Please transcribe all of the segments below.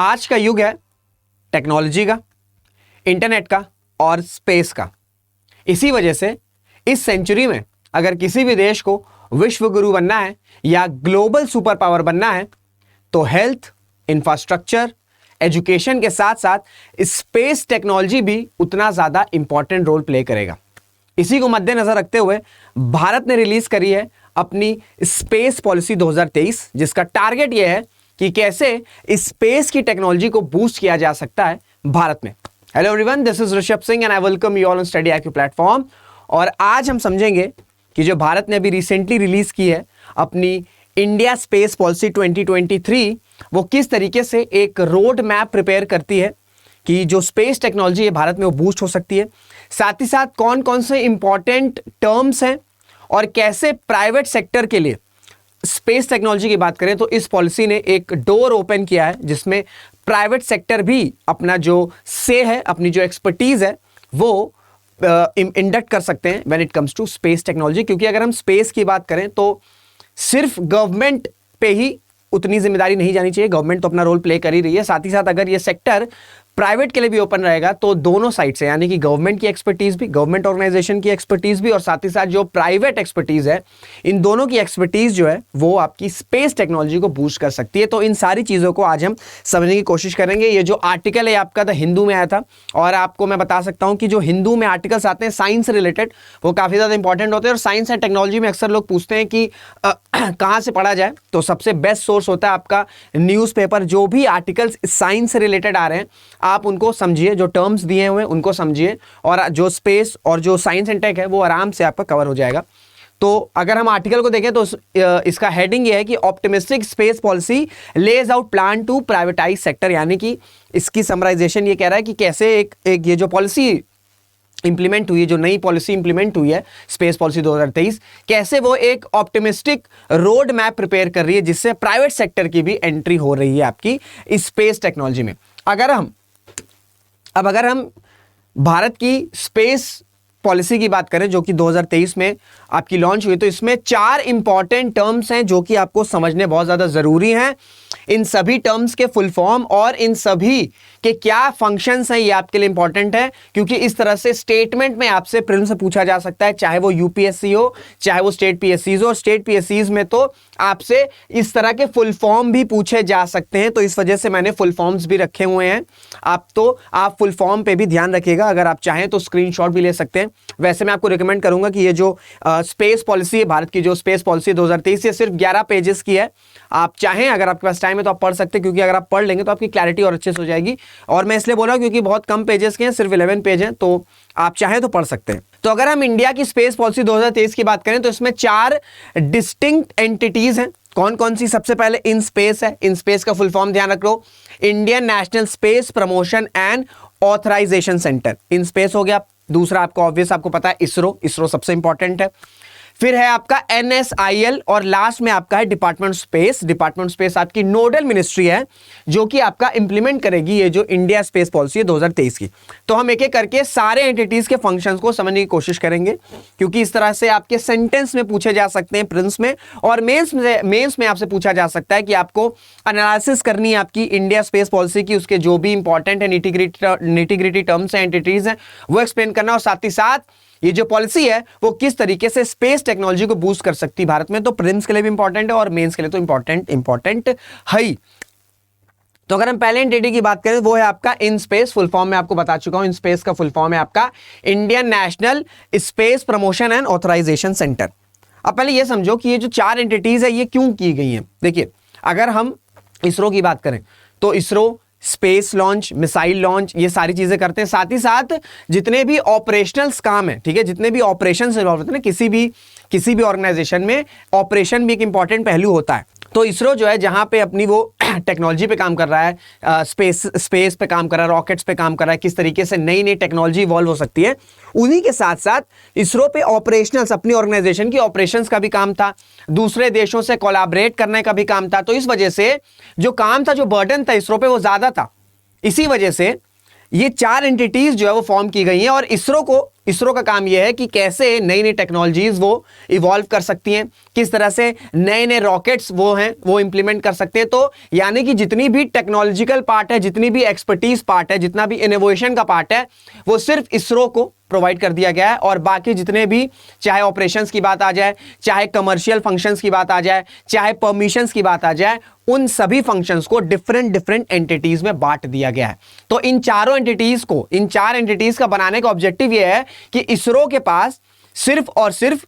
आज का युग है टेक्नोलॉजी का, इंटरनेट का और स्पेस का। इसी वजह से इस सेंचुरी में अगर किसी भी देश को विश्व गुरु बनना है या ग्लोबल सुपर पावर बनना है तो हेल्थ, इंफ्रास्ट्रक्चर, एजुकेशन के साथ साथ स्पेस टेक्नोलॉजी भी उतना ज्यादा इंपॉर्टेंट रोल प्ले करेगा। इसी को मद्देनजर रखते हुए भारत ने रिलीज करी है अपनी स्पेस पॉलिसी 2023, जिसका टारगेट यह है कि कैसे स्पेस की टेक्नोलॉजी को बूस्ट किया जा सकता है भारत में। Hello everyone, this is Rishabh Singh and I welcome you all on study IQ platform. और आज हम समझेंगे कि जो भारत ने अभी रिसेंटली रिलीज की है अपनी इंडिया स्पेस पॉलिसी 2023, वो किस तरीके से एक रोड मैप प्रिपेयर करती है कि जो स्पेस टेक्नोलॉजी है भारत में वो बूस्ट हो सकती है। साथ ही साथ कौन कौन से इंपॉर्टेंट टर्म्स हैं और कैसे प्राइवेट सेक्टर के लिए स्पेस टेक्नोलॉजी की बात करें तो इस पॉलिसी ने एक डोर ओपन किया है जिसमें प्राइवेट सेक्टर भी अपना जो से है, अपनी जो एक्सपर्टीज है वो इंडक्ट कर सकते हैं when it comes to space technology. क्योंकि अगर हम स्पेस की बात करें तो सिर्फ गवर्नमेंट पे ही उतनी जिम्मेदारी नहीं जानी चाहिए, गवर्नमेंट तो अपना रोल प्ले कर ही रही है। साथ ही साथ अगर ये सेक्टर प्राइवेट के लिए भी ओपन रहेगा तो दोनों साइड से, यानी कि गवर्नमेंट की एक्सपर्टीज भी, गवर्नमेंट ऑर्गेनाइजेशन की एक्सपर्टीज भी और साथ ही साथ जो प्राइवेट एक्सपर्टीज है, इन दोनों की एक्सपर्टीज जो है वो आपकी स्पेस टेक्नोलॉजी को बूस्ट कर सकती है। तो इन सारी चीजों को आज हम समझने की कोशिश करेंगे। ये जो आर्टिकल है आपका द हिंदू में आया था और आपको मैं बता सकता हूं कि जो हिंदू में आर्टिकल्स आते हैं साइंस से रिलेटेड वो काफी ज्यादा इंपॉर्टेंट होते हैं। और साइंस एंड टेक्नोलॉजी में अक्सर लोग पूछते हैं कि कहां से पढ़ा जाए, तो सबसे बेस्ट सोर्स होता है आपका न्यूज़पेपर। जो भी आर्टिकल्स साइंस से रिलेटेड आ रहे हैं आप उनको समझिए, जो टर्म्स दिए हुए हैं उनको समझिए और जो स्पेस और जो साइंस एंड टेक है वो आराम से आपका कवर हो जाएगा। तो अगर हम आर्टिकल को देखें तो इसका हेडिंग ये है कि optimistic space policy lays out plan to privatise sector, यानी कि इसकी समराइजेशन ये कह रहा है कि कैसे एक ये जो पॉलिसी इंप्लीमेंट हुई है, जो नई पॉलिसी इंप्लीमेंट हुई है स्पेस पॉलिसी 2023, कैसे वो एक ऑप्टिमिस्टिक रोड मैप प्रिपेयर कर रही है जिससे प्राइवेट सेक्टर की भी एंट्री हो रही है आपकी स्पेस टेक्नोलॉजी में। अगर हम भारत की स्पेस पॉलिसी की बात करें जो कि 2023 में आपकी लॉन्च हुई, तो इसमें 4 इंपॉर्टेंट टर्म्स हैं जो कि आपको समझने बहुत ज्यादा जरूरी हैं। इन सभी टर्म्स के फुल फॉर्म और इन सभी के क्या फंक्शंस हैं ये आपके लिए इंपॉर्टेंट है, क्योंकि इस तरह से स्टेटमेंट में आपसे प्रीलिम्स से पूछा जा सकता है, चाहे वो यूपीएससी हो चाहे वो स्टेट पीएससीज हो। और स्टेट पीएससीज में तो आपसे इस तरह के फुल फॉर्म भी पूछे जा सकते हैं, तो इस वजह से मैंने फुल फॉर्म्स भी रखे हुए हैं। आप फुल फॉर्म पे भी ध्यान रखिएगा, अगर आप चाहें तो स्क्रीनशॉट भी ले सकते हैं। वैसे मैं आपको रिकमेंड करूंगा कि ये जो स्पेस पॉलिसी है, भारत की जो स्पेस पॉलिसी 2023, ये सिर्फ 11 पेजेस की है। आप चाहें, अगर आपके पास टाइम है तो आप पढ़ सकते हैं, क्योंकि अगर आप पढ़ लेंगे तो आपकी क्लैरिटी और अच्छे से हो जाएगी। और मैं इसलिए बोल रहा हूं क्योंकि बहुत कम पेजेस के हैं, सिर्फ 11 पेज हैं, तो आप चाहें तो पढ़ सकते हैं। तो अगर हम इंडिया की स्पेस पॉलिसी 2023 की बात करें तो इसमें 4 डिस्टिंक्ट एंटिटीज हैं। कौन कौन सी? सबसे पहले इन स्पेस है। इन स्पेस का फुल फॉर्म ध्यान रख लो, Indian national space promotion and authorisation centre, in space हो गया। दूसरा आपको ऑब्वियस आपको पता है इसरो सबसे इंपॉर्टेंट है। फिर है आपका NSIL और लास्ट में आपका है डिपार्टमेंट स्पेस। डिपार्टमेंट स्पेस आपकी नोडल मिनिस्ट्री है जो कि आपका इंप्लीमेंट करेगी ये जो इंडिया स्पेस पॉलिसी है 2023 की। तो हम एक एक करके सारे एंटिटीज के फंक्शंस को समझने की कोशिश करेंगे, क्योंकि इस तरह से आपके सेंटेंस में पूछे जा सकते हैं प्रिलिम्स में, और मेंस में आपसे पूछा जा सकता है कि आपको एनालिसिस करनी है आपकी इंडिया स्पेस पॉलिसी की, उसके जो भी इंपॉर्टेंट है निटी-ग्रिटी टर्म्स हैं, एंटिटीज हैं, वो एक्सप्लेन करना। और साथ ही साथ ये जो पॉलिसी है वो किस तरीके से स्पेस टेक्नोलॉजी को बूस्ट कर सकती है भारत में। तो प्रीलिम्स के लिए भी इंपॉर्टेंट है और मेंस के लिए तो इंपॉर्टेंट है ही। तो अगर हम पहले एंटिटी की बात करें वो है आपका इन स्पेस। फुल फॉर्म में आपको बता चुका हूं, इन स्पेस का फुल फॉर्म है आपका Indian national space promotion and authorisation centre. अब पहले ये समझो कि ये जो 4 एंटिटीज है ये क्यों की गई हैं। देखिए, अगर हम इसरो की बात करें तो ISRO space launch, missile launch, ये सारी चीजें करते हैं। साथ ही साथ जितने भी ऑपरेशनल्स काम है, ठीक है, जितने भी ऑपरेशंस इन्वॉल्व होते हैं ना, किसी भी ऑर्गेनाइजेशन में ऑपरेशन भी एक इंपॉर्टेंट पहलू होता है। तो इसरो जो है जहां पे अपनी वो टेक्नोलॉजी पे काम कर रहा है, स्पेस पे काम कर रहा है, रॉकेट्स पे काम कर रहा है, किस तरीके से नई नई टेक्नोलॉजी इवॉल्व हो सकती है, उन्हीं के साथ साथ इसरो पे ऑपरेशनल्स, अपनी ऑर्गेनाइजेशन की ऑपरेशंस का भी काम था, दूसरे देशों से कोलैबोरेट करने का भी काम था। तो इस वजह से जो काम था, जो बर्डन था इसरो पे वो ज्यादा था। इसी वजह से ये 4 एंटिटीज जो है वो फॉर्म की गई हैं और इसरो को इसरो का काम यह है कि कैसे नई नई टेक्नोलॉजीज वो इवॉल्व कर सकती हैं, किस तरह से नए नए रॉकेट्स वो हैं वो इंप्लीमेंट कर सकते हैं। तो यानी कि जितनी भी टेक्नोलॉजिकल पार्ट है, जितनी भी एक्सपर्टीज पार्ट है, जितना भी इनोवेशन का पार्ट है, वो सिर्फ इसरो को प्रोवाइड कर दिया गया है। और बाकी जितने भी, चाहे ऑपरेशंस की बात आ जाए, चाहे कमर्शियल फंक्शंस की बात आ जाए, चाहे परमिशंस की बात आ जाए, उन सभी फंक्शंस को डिफरेंट डिफरेंट एंटिटीज में बांट दिया गया है। तो इन चारों एंटिटीज को, इन चार एंटिटीज का बनाने का ऑब्जेक्टिव यह है कि इसरो के पास सिर्फ और सिर्फ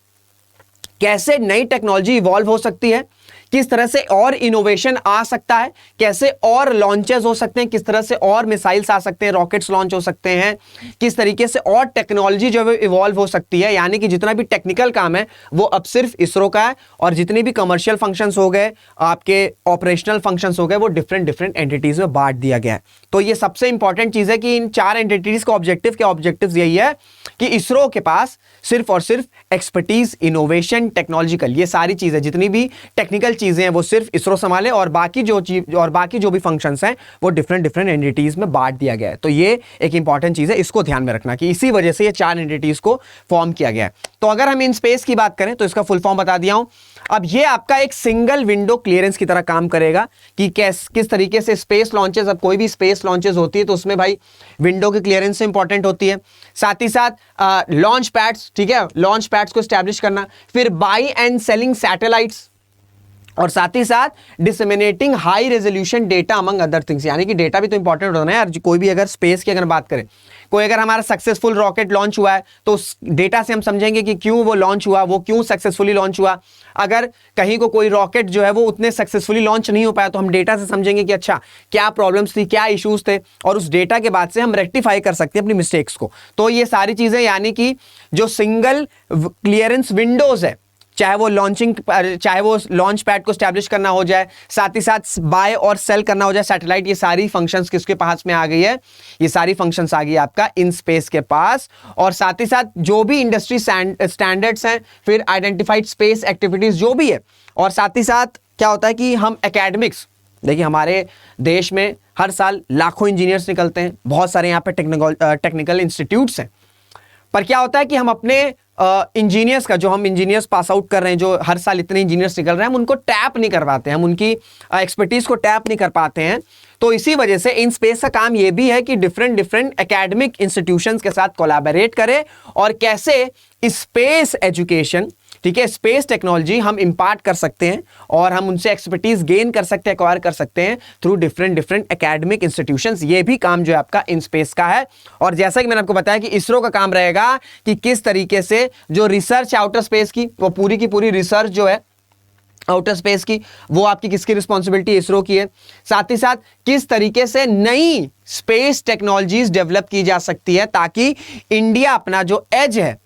कैसे नई टेक्नोलॉजी इवॉल्व हो सकती है, किस तरह से और इनोवेशन आ सकता है, कैसे और लॉन्चेस हो सकते हैं, किस तरह से और मिसाइल्स आ सकते हैं, रॉकेट्स लॉन्च हो सकते हैं, किस तरीके से और टेक्नोलॉजी जो है इवॉल्व हो सकती है। यानी कि जितना भी टेक्निकल काम है वो अब सिर्फ इसरो का है, और जितने भी कमर्शियल फंक्शंस हो गए, आपके ऑपरेशनल फंक्शंस हो गए, वो डिफरेंट डिफरेंट एंटिटीज में बांट दिया गया है। तो ये सबसे इंपॉर्टेंट चीज है कि इन चार एंटिटीज का ऑब्जेक्टिव क्या, ऑब्जेक्टिव यही है कि इसरो के पास सिर्फ और सिर्फ एक्सपर्टीज, इनोवेशन, टेक्नोलॉजिकल, ये सारी चीजें, जितनी भी टेक्निकल चीजें हैं वो सिर्फ इसरो संभाले, और बाकी जो भी फंक्शंस हैं वो डिफरेंट डिफरेंट एंटिटीज में बांट दिया गया है। तो ये एक इंपॉर्टेंट चीज है, इसको ध्यान में रखना कि इसी वजह से ये चार एंटिटीज को फॉर्म किया गया है। तो अगर हम इन स्पेस की बात करें तो इसका फुल फॉर्म बता दिया हूं। अब ये आपका एक सिंगल विंडो क्लियरेंस की तरह काम करेगा कि किस तरीके से स्पेस लॉन्चेस, अब कोई भी स्पेस लॉन्चेस होती है तो उसमें भाई विंडो की क्लियरेंस इंपॉर्टेंट होती है। साथ ही साथ लॉन्च पैड्स, ठीक है, लॉन्च पैड्स को स्टैब्लिश करना, फिर बाई एंड सेलिंग सैटेलाइट्स, और साथ ही साथ disseminating high resolution data among other things. यानी कि डेटा भी तो इंपॉर्टेंट होना है यार। कोई भी अगर स्पेस की अगर बात करें, कोई अगर हमारा सक्सेसफुल रॉकेट लॉन्च हुआ है तो उस डेटा से हम समझेंगे कि क्यों वो लॉन्च हुआ, वो क्यों सक्सेसफुली लॉन्च हुआ। अगर कहीं को कोई रॉकेट जो है वो उतने सक्सेसफुली लॉन्च नहीं हो पाया तो हम डेटा से समझेंगे कि अच्छा क्या प्रॉब्लम्स थी, क्या इश्यूज थे, और उस डेटा के बाद से हम रेक्टिफाई कर सकते हैं अपनी मिस्टेक्स को। तो ये सारी चीजें, यानी कि जो सिंगल क्लियरेंस विंडोज है, चाहे वो लॉन्च पैड को स्टैब्लिश करना हो जाए, साथ ही साथ बाय और सेल करना हो जाए सैटेलाइट, ये सारी फंक्शंस किसके पास में आ गई है, ये सारी फंक्शंस आ गई आपका इन स्पेस के पास। और साथ ही साथ जो भी इंडस्ट्री स्टैंडर्ड्स हैं, फिर आइडेंटिफाइड स्पेस एक्टिविटीज जो भी है, और साथ ही साथ क्या होता है कि हम एकेडमिक्स, देखिए हमारे देश में हर साल लाखों इंजीनियर्स निकलते हैं, बहुत सारे यहाँ पे टेक्निकल इंस्टीट्यूट्स हैं, पर क्या होता है कि हम अपने इंजीनियर्स का, जो हम इंजीनियर्स पास आउट कर रहे हैं, जो हर साल इतने इंजीनियर्स निकल रहे हैं, हम उनको टैप नहीं कर पाते हैं, हम उनकी एक्सपर्टीज को टैप नहीं कर पाते हैं। तो इसी वजह से इन स्पेस का काम ये भी है कि डिफरेंट डिफरेंट एकेडमिक इंस्टीट्यूशंस के साथ कोलैबोरेट करे, और कैसे स्पेस एजुकेशन, ठीक है, स्पेस टेक्नोलॉजी हम इंपार्ट कर सकते हैं, और हम उनसे एक्सपर्टीज गेन कर सकते हैं, एक्वायर कर सकते हैं through different different academic institutions. ये भी काम जो है आपका इन स्पेस का है। और जैसा कि मैंने आपको बताया कि इसरो का काम रहेगा कि किस तरीके से जो रिसर्च आउटर स्पेस की, वो पूरी की पूरी रिसर्च जो है आउटर स्पेस की, वो आपकी किसकी रिस्पॉन्सिबिलिटी, इसरो की है। साथ ही साथ किस तरीके से नई स्पेस टेक्नोलॉजीज डेवलप की जा सकती है, ताकि इंडिया अपना जो एज है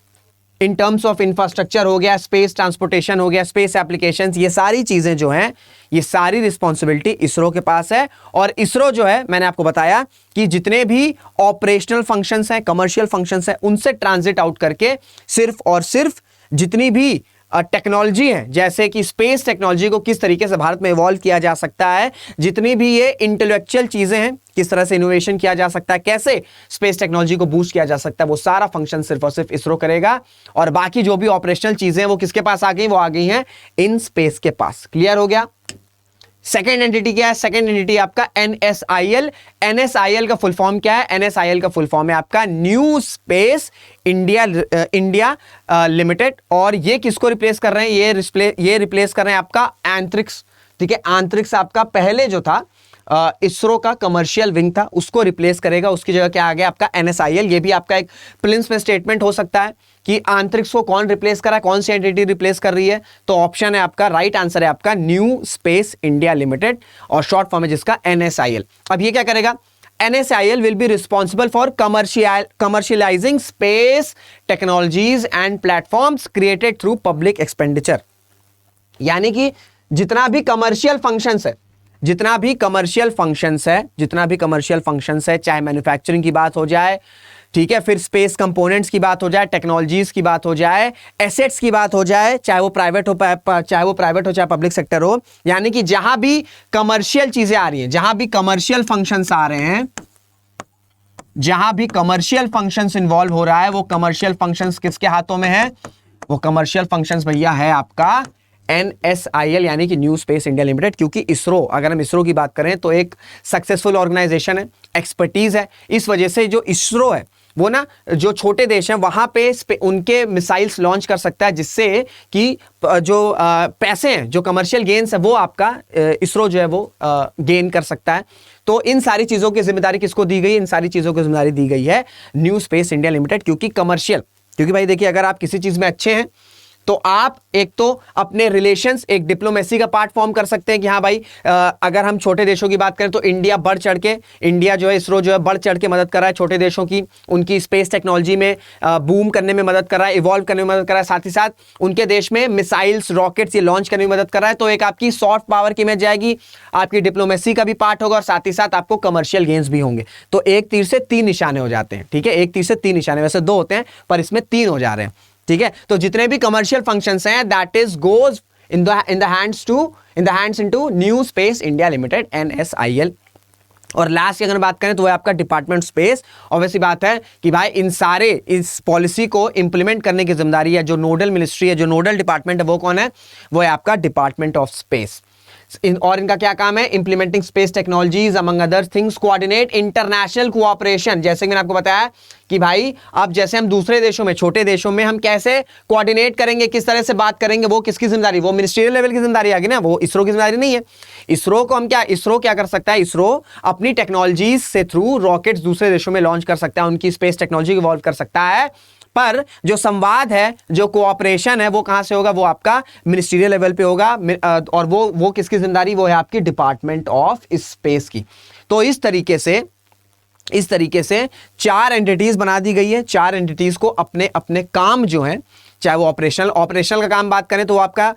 इन टर्म्स ऑफ इंफ्रास्ट्रक्चर हो गया, स्पेस ट्रांसपोर्टेशन हो गया, स्पेस एप्लीकेशंस, ये सारी चीजें जो हैं, ये सारी रिस्पॉन्सिबिलिटी इसरो के पास है। और इसरो जो है, मैंने आपको बताया कि जितने भी ऑपरेशनल फंक्शंस हैं, कमर्शियल फंक्शंस हैं, उनसे ट्रांजिट आउट करके सिर्फ और सिर्फ जितनी भी टेक्नोलॉजी है, जैसे कि स्पेस टेक्नोलॉजी को किस तरीके से भारत में इवॉल्व किया जा सकता है, जितनी भी ये इंटेलेक्चुअल चीजें हैं, किस तरह से इनोवेशन किया जा सकता है, कैसे स्पेस टेक्नोलॉजी को बूस्ट किया जा सकता है, वो सारा फंक्शन सिर्फ और सिर्फ इसरो करेगा। और बाकी जो भी ऑपरेशनल चीजें हैं वो किसके पास आ गई, वो आ गई हैं इन स्पेस के पास। क्लियर हो गया। सेकेंड एंटिटी क्या है, सेकेंड एंटिटी आपका NSIL। NSIL का फुल फॉर्म क्या है, NSIL का फुल फॉर्म है आपका न्यू स्पेस इंडिया लिमिटेड। और ये किसको रिप्लेस कर रहे हैं, ये रिप्लेस कर रहे हैं आपका एंथ्रिक्स, ठीक है। एंथ्रिक्स आपका पहले जो था इसरो का कमर्शियल विंग था, उसको रिप्लेस करेगा, उसकी जगह क्या आ गया आपका NSIL। ये भी आपका एक प्रिलिम्स में स्टेटमेंट हो सकता है कि आंतरिक्स को कौन रिप्लेस कर रहा है, कौन सी एंटिटी रिप्लेस कर रही है। तो ऑप्शन है आपका, राइट आंसर है आपका न्यू स्पेस इंडिया लिमिटेड, और शॉर्ट फॉर्म है जिसका NSIL। अब ये क्या करेगा, NSIL will be responsible for commercializing space technologies and platforms created through public expenditure। यानी कि जितना भी कमर्शियल फंक्शंस है, चाहे मैन्युफैक्चरिंग की बात हो जाए, ठीक है, फिर स्पेस कंपोनेंट्स की बात हो जाए, टेक्नोलॉजीज की बात हो जाए, एसेट्स की बात हो जाए, चाहे वो प्राइवेट हो चाहे पब्लिक सेक्टर हो, यानी कि जहां भी कमर्शियल चीजें आ रही हैं, जहां भी कमर्शियल फंक्शंस आ रहे हैं, जहां भी कमर्शियल फंक्शंस इन्वॉल्व हो रहा है, वो कमर्शियल फंक्शंस किसके हाथों में है? वो कमर्शियल फंक्शंस भैया है आपका NSIL यानी कि न्यू स्पेस इंडिया लिमिटेड। क्योंकि इसरो, अगर हम इसरो की बात करें तो एक सक्सेसफुल ऑर्गेनाइजेशन है, एक्सपर्टीज है। इस वजह से जो इसरो है वो ना, जो छोटे देश हैं वहां पे उनके मिसाइल्स लॉन्च कर सकता है, जिससे कि जो पैसे हैं, जो कमर्शियल गेन्स है, वो आपका इसरो जो है वो गेन कर सकता है। तो इन सारी चीजों की जिम्मेदारी किसको दी गई? इन सारी चीजों की जिम्मेदारी दी गई है न्यू स्पेस इंडिया लिमिटेड। क्योंकि भाई देखिए, अगर आप किसी चीज में अच्छे हैं तो आप एक तो अपने रिलेशंस, एक डिप्लोमेसी का पार्ट फॉर्म कर सकते हैं कि हाँ भाई, अगर हम छोटे देशों की बात करें तो इंडिया बढ़ चढ़ के, इंडिया जो है, इसरो जो है बढ़ चढ़ के मदद कर रहा है छोटे देशों की, उनकी स्पेस टेक्नोलॉजी में बूम करने में मदद कर रहा है, इवॉल्व करने में मदद कर रहा है, साथ ही साथ उनके देश में मिसाइल्स, रॉकेट्स ये लॉन्च करने में मदद कर रहा है। तो एक आपकी सॉफ्ट पावर की इमेज जाएगी, आपकी डिप्लोमेसी का भी पार्ट होगा और साथ ही साथ आपको कमर्शियल गेन्स भी होंगे। तो एक तीर से तीन निशाने हो जाते हैं। ठीक है, एक तीर से तीन निशाने, वैसे दो होते हैं पर इसमें तीन हो जा रहे हैं। ठीक है, तो जितने भी कमर्शियल फंक्शंस हैं, that is goes in the hands into new space India limited, NSIL। और लास्ट की अगर बात करें तो वो है आपका डिपार्टमेंट स्पेस। ऑब्वियसली बात है कि भाई इस पॉलिसी को इंप्लीमेंट करने की जिम्मेदारी है, जो नोडल मिनिस्ट्री है, जो नोडल डिपार्टमेंट है, वो कौन है? वो है आपका डिपार्टमेंट ऑफ स्पेस। और इनका क्या काम है? Implementing space technologies among other things, coordinate international cooperation. जैसे मैंने आपको बताया कि भाई अब जैसे हम दूसरे देशों में, छोटे देशों में हम कैसे कोऑर्डिनेट करेंगे, किस तरह से बात करेंगे, वो किसकी जिम्मेदारी? वो मिनिस्ट्रियल लेवल की जिम्मेदारी आ गई ना, वो इसरो की जिम्मेदारी नहीं है। इसरो क्या कर सकता है? इसरो अपनी टेक्नोलॉजीज से थ्रू रॉकेट्स दूसरे देशों में लॉन्च कर सकता है, उनकी स्पेस टेक्नोलॉजी इवॉल्व कर सकता है। पर जो संवाद है, जो कोऑपरेशन है, वो कहां से होगा? वो आपका मिनिस्ट्रियल लेवल पे होगा। और वो किसकी जिम्मेदारी? वो है आपकी डिपार्टमेंट ऑफ स्पेस की। तो इस तरीके से चार एंटिटीज बना दी गई है। चार एंटिटीज को अपने अपने काम जो है, चाहे वो ऑपरेशनल का काम बात करें तो वो आपका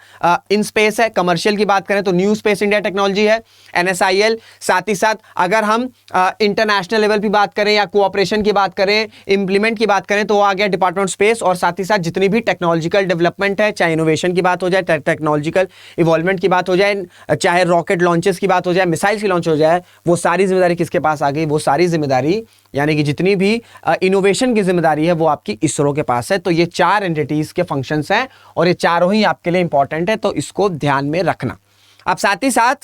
इन स्पेस है, कमर्शियल की बात करें तो न्यू स्पेस इंडिया टेक्नोलॉजी है, NSIL। साथ ही साथ अगर हम इंटरनेशनल लेवल की बात करें या कोऑपरेशन की बात करें, इंप्लीमेंट की बात करें तो वो आ गया डिपार्टमेंट स्पेस। और साथ ही साथ जितनी भी टेक्नोलॉजिकल डेवलपमेंट है, चाहे इनोवेशन की बात हो जाए, टेक्नोलॉजिकल इवॉल्वमेंट की बात हो जाए, चाहे रॉकेट लॉन्चेस की बात हो जाए, मिसाइल्स की लॉन्च हो जाए, वो सारी जिम्मेदारी किसके पास आ गई? वो सारी जिम्मेदारी यानी कि जितनी भी इनोवेशन की जिम्मेदारी है वो आपकी इसरो के पास है। तो ये चार एंटिटीज के फंक्शंस हैं और ये चारों ही आपके लिए इंपॉर्टेंट है, तो इसको ध्यान में रखना। अब साथ ही साथ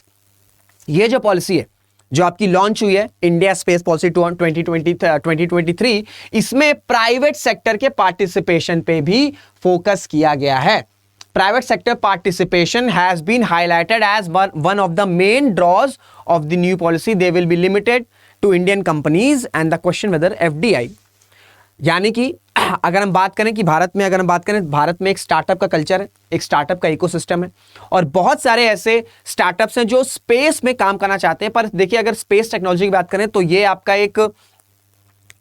ये जो पॉलिसी है जो आपकी लॉन्च हुई है, इंडिया स्पेस पॉलिसी 2023, इसमें प्राइवेट सेक्टर के पार्टिसिपेशन पे भी फोकस किया गया है। Private sector participation has been highlighted as one of the main draws of the new policy. They will be limited to Indian companies and the question whether FDI, यानी कि अगर हम बात करें कि भारत में एक स्टार्टअप का कल्चर है, एक स्टार्टअप का इकोसिस्टम है और बहुत सारे ऐसे स्टार्टअप्स हैं जो स्पेस में काम करना चाहते हैं। पर देखिए, अगर स्पेस टेक्नोलॉजी की बात करें तो ये आपका एक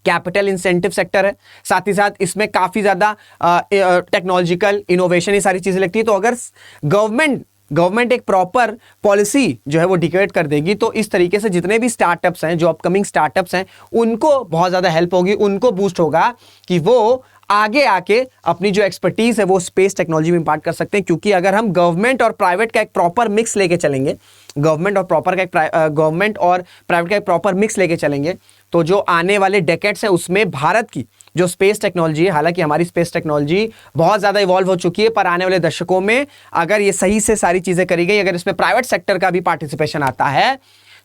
कैपिटल इंसेंटिव सेक्टर है, साथ ही साथ इसमें काफी ज्यादा टेक्नोलॉजिकल इनोवेशन, ये सारी चीजें लगती है। तो अगर गवर्नमेंट एक प्रॉपर पॉलिसी जो है वो डिक्लेयर कर देगी तो इस तरीके से जितने भी स्टार्टअप्स हैं, जो अपकमिंग स्टार्टअप्स हैं, उनको बहुत ज्यादा हेल्प होगी, उनको बूस्ट होगा कि वो आगे आके अपनी जो एक्सपर्टीज है वो स्पेस टेक्नोलॉजी में इंपार्ट कर सकते हैं। क्योंकि अगर हम गवर्नमेंट और प्राइवेट का एक प्रॉपर मिक्स लेके चलेंगे, गवर्नमेंट और प्राइवेट का एक प्रॉपर मिक्स लेके चलेंगे, तो जो आने वाले डेकेड्स है उसमें भारत की जो स्पेस टेक्नोलॉजी है, हालांकि हमारी स्पेस टेक्नोलॉजी बहुत ज़्यादा इवॉल्व हो चुकी है, पर आने वाले दशकों में अगर ये सही से सारी चीज़ें करी गई, अगर इसमें प्राइवेट सेक्टर का भी पार्टिसिपेशन आता है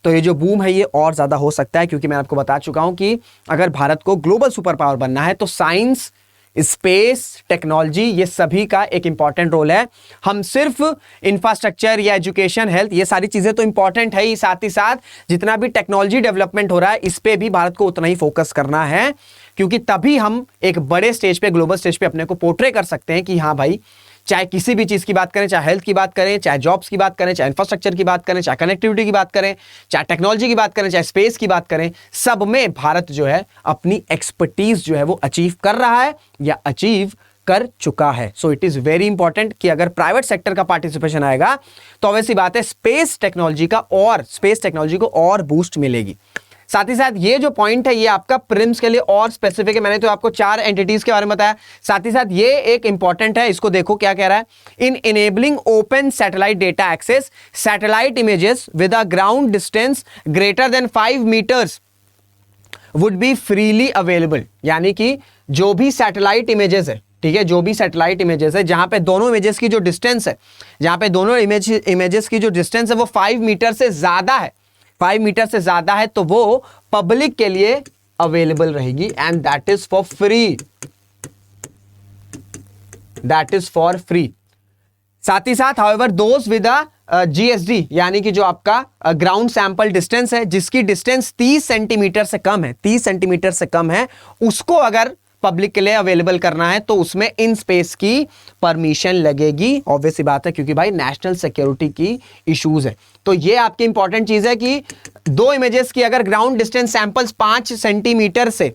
तो ये जो बूम है ये और ज़्यादा हो सकता है। क्योंकि मैं आपको बता चुका हूं कि अगर भारत को ग्लोबल सुपर पावर बनना है तो साइंस, स्पेस टेक्नोलॉजी, ये सभी का एक इंपॉर्टेंट रोल है। हम सिर्फ इंफ्रास्ट्रक्चर या एजुकेशन, हेल्थ, ये सारी चीजें तो इंपॉर्टेंट है ही, साथ ही साथ जितना भी टेक्नोलॉजी डेवलपमेंट हो रहा है इस पे भी भारत को उतना ही फोकस करना है। क्योंकि तभी हम एक बड़े स्टेज पे, ग्लोबल स्टेज पे अपने को पोर्ट्रे कर सकते हैं कि हाँ भाई, चाहे किसी भी चीज की बात करें, चाहे हेल्थ की बात करें, चाहे जॉब्स की बात करें, चाहे इंफ्रास्ट्रक्चर की बात करें, चाहे कनेक्टिविटी की बात करें, चाहे टेक्नोलॉजी की बात करें, चाहे स्पेस की बात करें, सब में भारत जो है अपनी एक्सपर्टीज जो है वो अचीव कर रहा है या अचीव कर चुका है। So it is very important कि अगर प्राइवेट सेक्टर का पार्टिसिपेशन आएगा तो ऑब्वियसली बात है स्पेस टेक्नोलॉजी को और बूस्ट मिलेगी। साथ ही साथ ये जो पॉइंट है ये आपका प्रिम्स के लिए और स्पेसिफिक है। मैंने तो आपको 4 एंटिटीज के बारे में बताया। साथ ही साथ ये एक इंपॉर्टेंट है, इसको देखो क्या कह रहा है। In enabling open satellite data access, satellite images with a ground distance greater than 5 metres would be freely available, यानी कि जो भी सैटेलाइट इमेजेस है, ठीक है, जो भी सैटेलाइट इमेजेस है जहां पे दोनों इमेजेस की जो डिस्टेंस है, जहां पे दोनों इमेजेस की जो डिस्टेंस है वो 5 मीटर से ज्यादा है, 5 मीटर से ज्यादा है, तो वो पब्लिक के लिए अवेलेबल रहेगी and that is for free, that is for free. साथ ही साथ हाउएवर दोज विद जीएसडी, यानी कि जो आपका ग्राउंड सैंपल डिस्टेंस है, जिसकी डिस्टेंस 30 सेंटीमीटर से कम है, 30 सेंटीमीटर से कम है, उसको अगर पब्लिक के लिए अवेलेबल करना है तो उसमें इन स्पेस की परमिशन लगेगी। ऑब्वियस सी बात है, क्योंकि भाई नेशनल सिक्योरिटी की इश्यूज है। तो ये आपकी इंपॉर्टेंट चीज है कि दो इमेजेस की अगर ग्राउंड डिस्टेंस सैंपल्स 5 सेंटीमीटर से,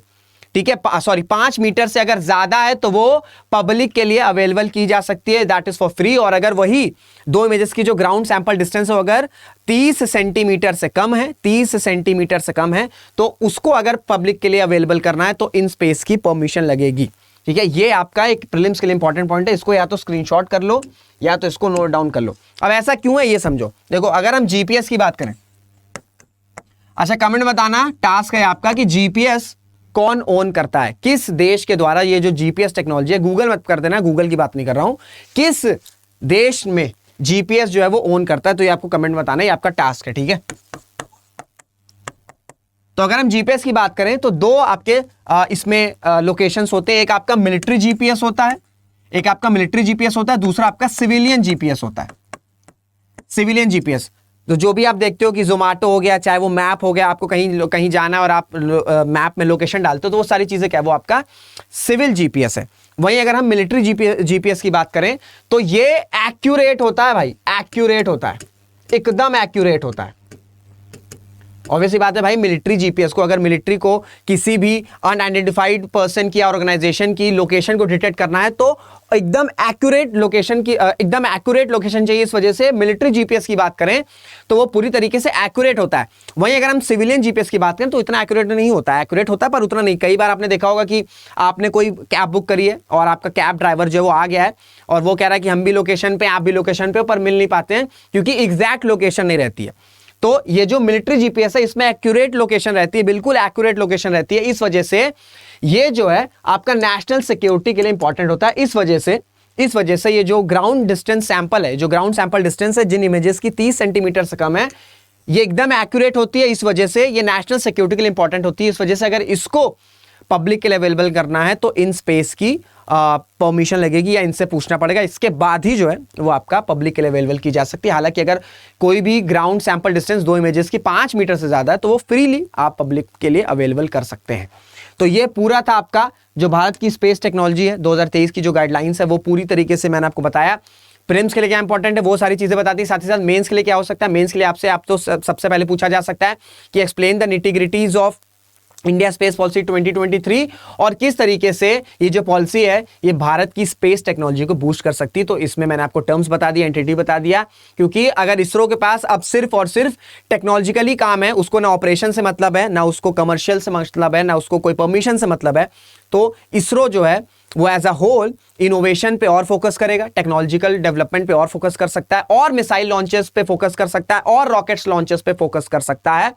ठीक है, सॉरी 5 मीटर से अगर ज्यादा है तो वो पब्लिक के लिए अवेलेबल की जा सकती है, दैट इज फॉर फ्री। और अगर वही दो इमेजेस की जो ग्राउंड सैंपल डिस्टेंस है अगर 30 सेंटीमीटर से कम है, 30 सेंटीमीटर से कम है, तो उसको अगर पब्लिक के लिए अवेलेबल करना है तो इन स्पेस की परमिशन लगेगी। ठीक है, ये आपका एक प्रीलिम्स के लिए इंपॉर्टेंट पॉइंट है, इसको या तो स्क्रीनशॉट कर लो या तो इसको नोट डाउन कर लो। अब ऐसा क्यों है ये समझो। देखो, अगर हम जीपीएस की बात करें, अच्छा कमेंट में बताना, टास्क है आपका कि जीपीएस कौन ओन करता है, किस देश के द्वारा ये जो जीपीएस टेक्नोलॉजी है, गूगल मत कर देना, गूगल की बात नहीं कर रहा हूं, किस देश में जीपीएस जो है वो ओन करता है, तो ये आपको कमेंट में बताना, ये आपका टास्क है। ठीक है, तो अगर हम जीपीएस की बात करें तो दो आपके इसमें लोकेशंस होते हैं, एक आपका मिलिट्री जीपीएस होता है, एक आपका मिलिट्री जीपीएस होता है, दूसरा आपका सिविलियन जीपीएस होता है। सिविलियन जीपीएस तो जो भी आप देखते हो कि जोमेटो हो गया, चाहे वो मैप हो गया, आपको कहीं जाना है और आप मैप में लोकेशन डालते हो, तो वो सारी चीजें क्या है, वो आपका सिविल जीपीएस है। वहीं अगर हम मिलिट्री जीपीएस की बात करें तो ये एक्यूरेट होता है भाई, एक्यूरेट होता है, एकदम एक्यूरेट होता है। ऑब्वियसली बात है भाई, मिलिट्री जीपीएस को, अगर मिलिट्री को किसी भी अनआइडेंटिफाइड पर्सन की या ऑर्गेनाइजेशन की लोकेशन को डिटेक्ट करना है तो एकदम एक्यूरेट लोकेशन की, एकदम एक्यूरेट लोकेशन चाहिए। इस वजह से मिलिट्री जीपीएस की बात करें तो वो पूरी तरीके से एक्यूरेट होता है। वहीं अगर हम सिविलियन जीपीएस की बात करें तो इतना एक्यूरेट नहीं होता है, एक्यूरेट होता है पर उतना नहीं। कई बार आपने देखा होगा कि आपने कोई कैब बुक करी है और आपका कैब ड्राइवर जो है वो आ गया है और वो कह रहा है कि हम भी लोकेशन पे, आप भी लोकेशन पे, पर मिल नहीं पाते हैं क्योंकि एग्जैक्ट लोकेशन नहीं रहती है। तो ये जो मिलिट्री जीपीएस है इसमें एक्यूरेट लोकेशन रहती है, बिल्कुल एक्यूरेट लोकेशन रहती है। इस वजह से ये जो है आपका नेशनल सिक्योरिटी के लिए इंपॉर्टेंट होता है। इस वजह से ये जो ग्राउंड डिस्टेंस सैंपल है, जो ग्राउंड सैंपल डिस्टेंस है जिन इमेजेस की 30 सेंटीमीटर से कम है, ये एकदम एक्यूरेट होती है। इस वजह से ये नेशनल सिक्योरिटी के लिए इंपॉर्टेंट होती है। इस वजह से अगर इसको पब्लिक के लिए अवेलेबल करना है तो इन स्पेस की परमिशन लगेगी या इनसे पूछना पड़ेगा, इसके बाद ही जो है वो आपका पब्लिक के लिए अवेलेबल की जा सकती है। हालांकि अगर कोई भी ग्राउंड सैंपल डिस्टेंस दो इमेजेस की 5 मीटर से ज्यादा है तो वो फ्रीली आप पब्लिक के लिए अवेलेबल कर सकते हैं। तो ये पूरा था आपका जो भारत की स्पेस टेक्नोलॉजी है 2023 की जो गाइडलाइंस है वो पूरी तरीके से मैंने आपको बताया। प्रीलिम्स के लिए क्या इंपॉर्टेंट है वो सारी चीजें बताती है, साथ ही साथ मेंस के लिए क्या हो सकता है। मेंस के लिए आप तो सबसे पहले पूछा जा सकता है कि explain the nitty-gritties of India space policy 2023 और किस तरीके से ये जो पॉलिसी है ये भारत की स्पेस टेक्नोलॉजी को बूस्ट कर सकती है। तो इसमें मैंने आपको टर्म्स बता दिया, एंटिटी बता दिया, क्योंकि अगर इसरो के पास अब सिर्फ और सिर्फ टेक्नोलॉजिकली काम है, उसको ना ऑपरेशन से मतलब है, ना उसको कमर्शियल से मतलब है, ना उसको कोई परमिशन से मतलब है, तो इसरो जो है वो एज अ होल इनोवेशन पे और फोकस करेगा, टेक्नोलॉजिकल डेवलपमेंट पे और फोकस कर सकता है, और मिसाइल लॉन्चेस पे फोकस कर सकता है, और रॉकेट्स लॉन्चेस पे फोकस कर सकता है।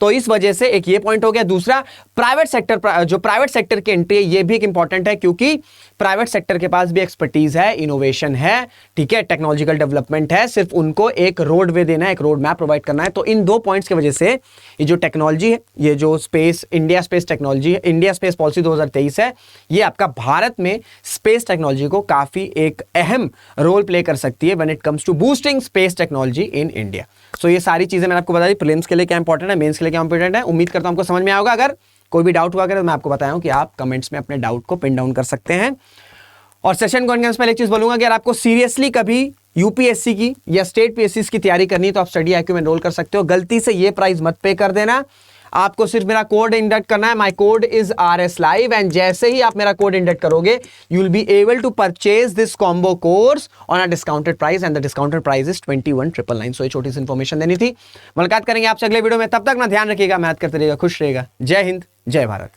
तो इस वजह से एक ये पॉइंट हो गया। दूसरा, प्राइवेट सेक्टर, जो प्राइवेट सेक्टर की एंट्री है ये भी एक इंपॉर्टेंट है, क्योंकि प्राइवेट सेक्टर के पास भी एक्सपर्टीज है, इनोवेशन है, ठीक है, टेक्नोलॉजिकल डेवलपमेंट है, सिर्फ उनको एक रोड वे देना है, एक रोड मैप प्रोवाइड करना है। तो इन दो पॉइंट्स की वजह से ये जो टेक्नोलॉजी है, ये जो स्पेस, इंडिया स्पेस टेक्नोलॉजी है, इंडिया स्पेस पॉलिसी 2023 है, ये आपका भारत में स्पेस टेक्नोलॉजी को काफी एक अहम रोल प्ले कर सकती है when it comes to boosting space technology in India. So ये सारी चीजें मैंने आपको बता दी, प्रीलिम्स के लिए क्या इंपॉर्टेंट है, मेंस के लिए क्या इंपॉर्टेंट है। उम्मीद करता हूं आपको समझ में आएगा। अगर कोई भी डाउट हुआ करे तो मैं आपको बताया हूं कि आप कमेंट्स में अपने डाउट को पिन डाउन कर सकते हैं। और सेशन को पहले एक चीज बोलूंगा कि अगर आपको सीरियसली कभी यूपीएससी की या स्टेट पीएससी की तैयारी करनी है तो आप स्टडी IQ में एनरोल कर सकते हो। गलती से ये प्राइस मत पे कर देना, आपको सिर्फ मेरा कोड इंडक्ट करना है, my code is RS Live, and जैसे ही आप मेरा कोड इंडक्ट करोगे you will be able to purchase this combo course on a discounted price, and the discounted price is 21,999। So ये छोटी सी इंफॉर्मेशन देनी थी। मुलाकात करेंगे आपसे अगले वीडियो में, तब तक ना ध्यान रखिएगा, मेहनत करते रहिएगा, खुश रहिएगा। जय हिंद, जय भारत।